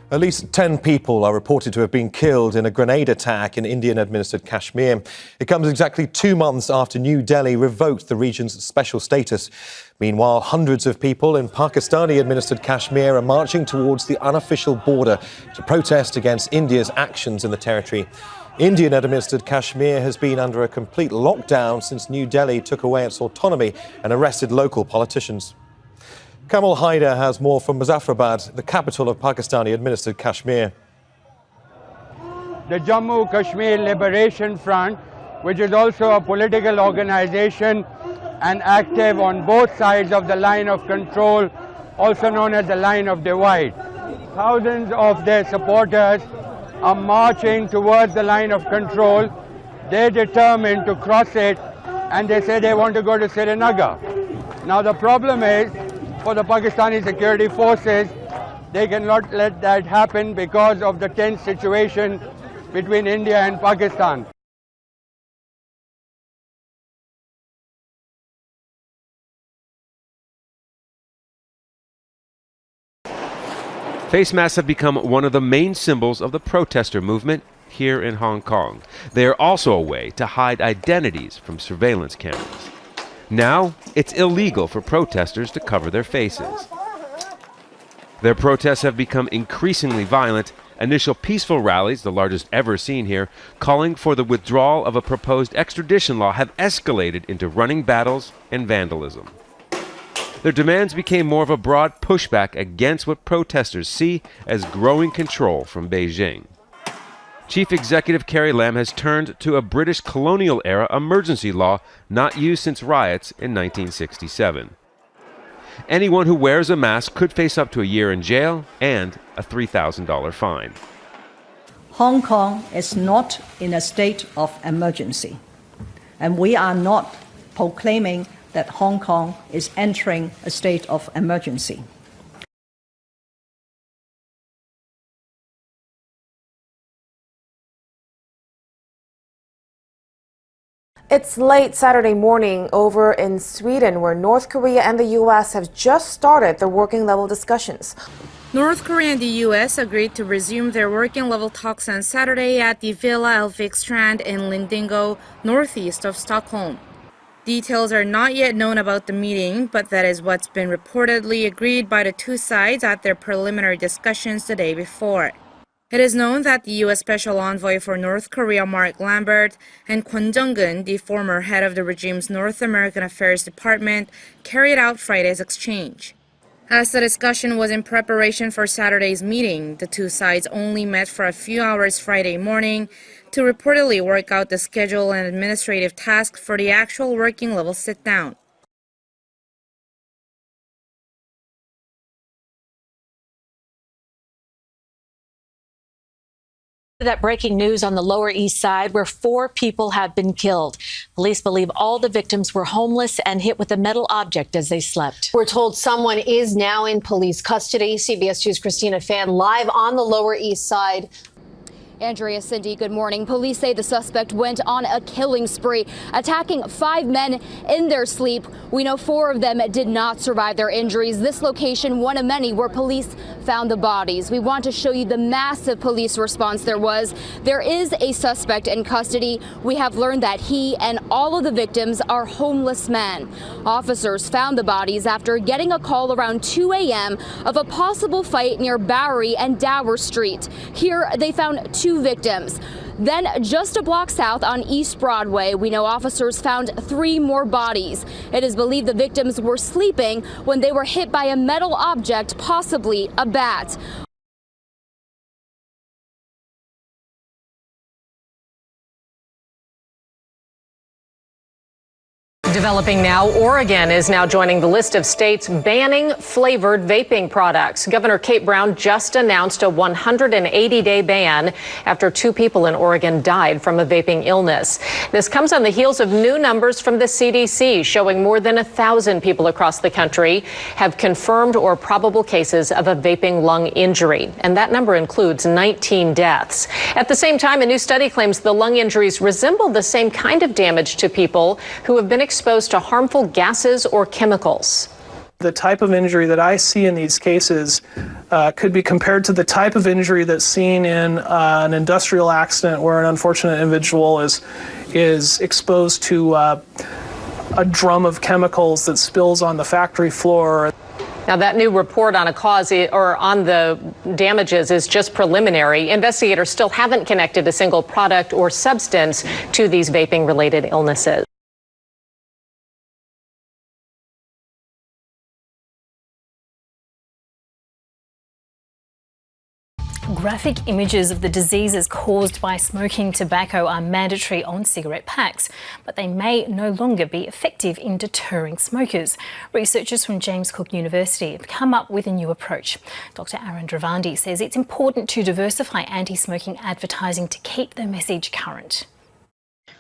At least 10 people are reported to have been killed in a grenade attack in Indian-administered Kashmir. It comes exactly 2 months after New Delhi revoked the region's special status. Meanwhile, hundreds of people in Pakistani-administered Kashmir are marching towards the unofficial border to protest against India's actions in the territory. Indian-administered Kashmir has been under a complete lockdown since New Delhi took away its autonomy and arrested local politicians. Kamal Haider has more from Muzaffarabad, the capital of Pakistani-administered Kashmir. The Jammu Kashmir Liberation Front, which is also a political organization and active on both sides of the line of control, also known as the line of divide. Thousands of their supporters are marching towards the line of control. They're determined to cross it, and they say they want to go to Srinagar. Now the problem is, for the Pakistani security forces, they cannot let that happen because of the tense situation between India and Pakistan. Face masks have become one of the main symbols of the protester movement here in Hong Kong. They are also a way to hide identities from surveillance cameras. Now, it's illegal for protesters to cover their faces. Their protests have become increasingly violent. Initial peaceful rallies, the largest ever seen here, calling for the withdrawal of a proposed extradition law, have escalated into running battles and vandalism. Their demands became more of a broad pushback against what protesters see as growing control from Beijing. Chief Executive Carrie Lam has turned to a British colonial-era emergency law not used since riots in 1967. Anyone who wears a mask could face up to a year in jail and a $3,000 fine. Hong Kong is not in a state of emergency, and we are not proclaiming that Hong Kong is entering a state of emergency. It's late Saturday morning over in Sweden, where North Korea and the U.S. have just started their working level discussions. North Korea and the U.S. agreed to resume their working level talks on Saturday at the Villa Elvikstrand in Lindingo, northeast of Stockholm. Details are not yet known about the meeting, but that is what's been reportedly agreed by the two sides at their preliminary discussions the day before. It is known that the U.S. Special Envoy for North Korea, Mark Lambert, and Kwon Jung-geun, the former head of the regime's North American Affairs Department, carried out Friday's exchange. As the discussion was in preparation for Saturday's meeting, the two sides only met for a few hours Friday morning to reportedly work out the schedule and administrative tasks for the actual working level sit-down. That breaking news on the Lower East Side, where 4 people have been killed. Police believe all the victims were homeless and hit with a metal object as they slept. We're told someone is now in police custody. CBS 2's Christina Fan live on the Lower East Side. Andrea, Cindy, good morning. Police say the suspect went on a killing spree, attacking 5 men in their sleep. We know 4 of them did not survive their injuries. This location, one of many where police found the bodies. We want to show you the massive police response there was. There is a suspect in custody. We have learned that he and all of the victims are homeless men. Officers found the bodies after getting a call around 2 a.m. of a possible fight near Bowery and Dower Street. Here, they found 2 victims. Then just a block south on East Broadway, we know officers found 3 more bodies. It is believed the victims were sleeping when they were hit by a metal object, possibly a bat. Developing now, Oregon is now joining the list of states banning flavored vaping products. Governor Kate Brown just announced a 180-day ban after 2 people in Oregon died from a vaping illness. This comes on the heels of new numbers from the CDC showing more than 1,000 people across the country have confirmed or probable cases of a vaping lung injury. And that number includes 19 deaths. At the same time, a new study claims the lung injuries resemble the same kind of damage to people who have been exposed to harmful gases or chemicals. The type of injury that I see in these cases could be compared to the type of injury that's seen in an industrial accident where an unfortunate individual is exposed to a drum of chemicals that spills on the factory floor. Now, that new report on on the damages is just preliminary. Investigators still haven't connected a single product or substance to these vaping-related illnesses. Graphic images of the diseases caused by smoking tobacco are mandatory on cigarette packs, but they may no longer be effective in deterring smokers. Researchers from James Cook University have come up with a new approach. Dr. Arirang says it's important to diversify anti-smoking advertising to keep the message current.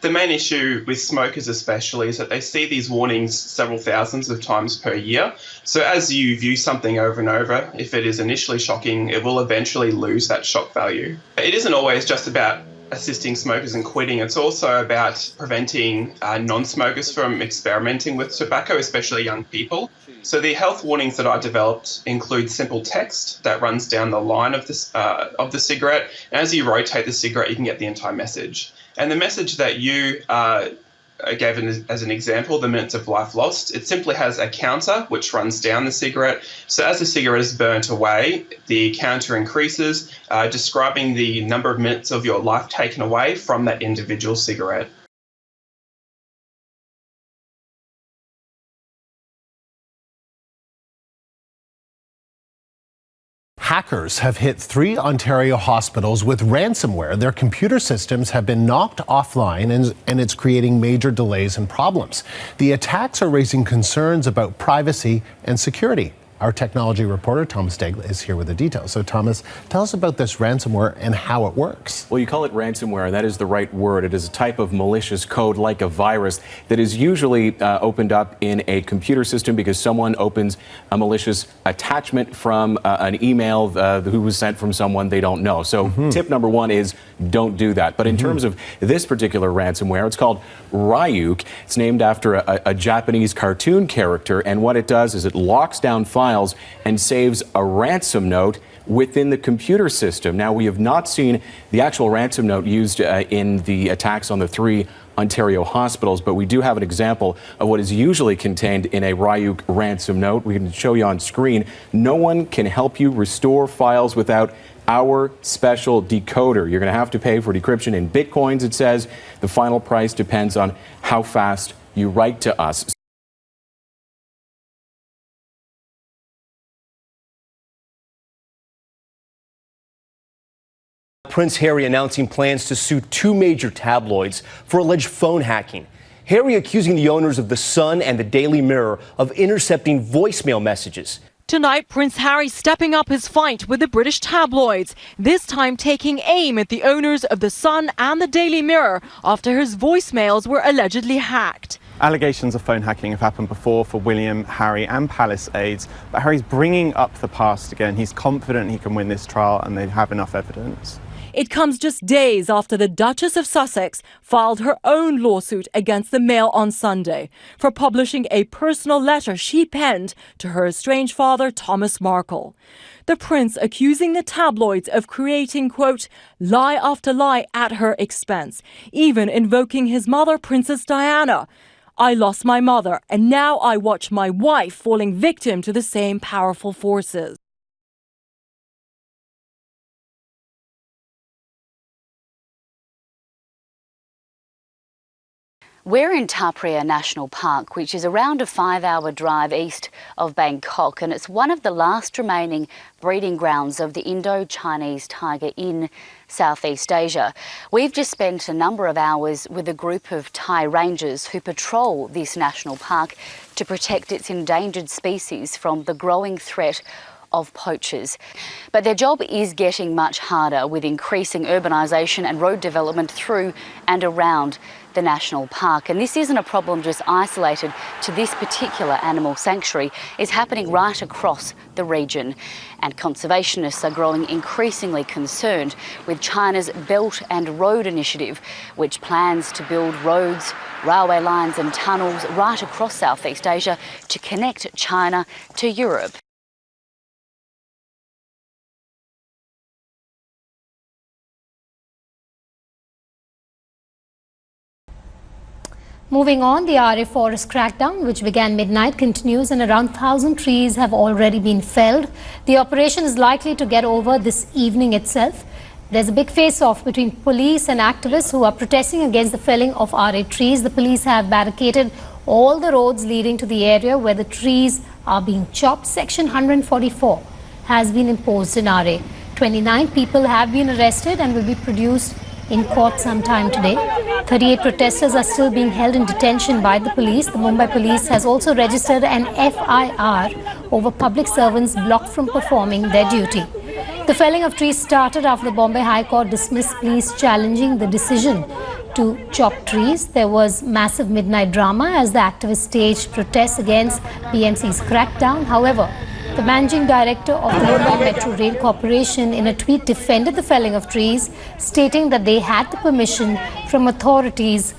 The main issue with smokers especially is that they see these warnings several thousands of times per year. So as you view something over and over, if it is initially shocking, it will eventually lose that shock value. It isn't always just about assisting smokers in quitting. It's also about preventing non-smokers from experimenting with tobacco, especially young people. So the health warnings that I developed include simple text that runs down the line of the cigarette. And as you rotate the cigarette, you can get the entire message. And the message that you gave as an example, the minutes of life lost, it simply has a counter which runs down the cigarette. So as the cigarette is burnt away, the counter increases, describing the number of minutes of your life taken away from that individual cigarette. Hackers have hit 3 Ontario hospitals with ransomware. Their computer systems have been knocked offline and it's creating major delays and problems. The attacks are raising concerns about privacy and security. Our technology reporter, Thomas Daigle, is here with the details. So, Thomas, tell us about this ransomware and how it works. Well, you call it ransomware, and that is the right word. It is a type of malicious code, like a virus, that is usually opened up in a computer system because someone opens a malicious attachment from an email who was sent from someone they don't know. So tip number 1 is don't do that. But in terms of this particular ransomware, it's called Ryuk. It's named after a Japanese cartoon character, and what it does is it locks down files and saves a ransom note within the computer system. Now, we have not seen the actual ransom note used in the attacks on the 3 Ontario hospitals, but we do have an example of what is usually contained in a Ryuk ransom note. We can show you on screen. No one can help you restore files without our special decoder. You're going to have to pay for decryption in bitcoins, it says. The final price depends on how fast you write to us. Prince Harry announcing plans to sue 2 major tabloids for alleged phone hacking. Harry accusing the owners of The Sun and the Daily Mirror of intercepting voicemail messages. Tonight, Prince Harry stepping up his fight with the British tabloids, this time taking aim at the owners of The Sun and the Daily Mirror after his voicemails were allegedly hacked. Allegations of phone hacking have happened before for William, Harry and Palace aides, but Harry's bringing up the past again. He's confident he can win this trial and they have enough evidence. It comes just days after the Duchess of Sussex filed her own lawsuit against the Mail on Sunday for publishing a personal letter she penned to her estranged father, Thomas Markle. The Prince accusing the tabloids of creating, quote, lie after lie at her expense, even invoking his mother, Princess Diana. I lost my mother, and now I watch my wife falling victim to the same powerful forces. We're in Ta Phraya National Park, which is around a 5-hour drive east of Bangkok, and it's one of the last remaining breeding grounds of the Indo-Chinese tiger in Southeast Asia. We've just spent a number of hours with a group of Thai rangers who patrol this national park to protect its endangered species from the growing threat of poachers. But their job is getting much harder with increasing urbanisation and road development through and around the national park. And this isn't a problem just isolated to this particular animal sanctuary. It's happening right across the region. And conservationists are growing increasingly concerned with China's Belt and Road Initiative, which plans to build roads, railway lines and tunnels right across Southeast Asia to connect China to Europe. Moving on, the Aarey Forest crackdown, which began midnight, continues and around 1,000 trees have already been felled. The operation is likely to get over this evening itself. There's a big face-off between police and activists who are protesting against the felling of Aarey trees. The police have barricaded all the roads leading to the area where the trees are being chopped. Section 144 has been imposed in Aarey. 29 people have been arrested and will be produced in court sometime today. 38 protesters are still being held in detention by the police. The Mumbai police has also registered an FIR over public servants blocked from performing their duty. The felling of trees started after the Bombay High Court dismissed pleas challenging the decision to chop trees. There was massive midnight drama as the activists staged protests against BMC's crackdown. However, the managing director of the Mumbai Metro Rail Corporation in a tweet defended the felling of trees, stating that they had the permission from authorities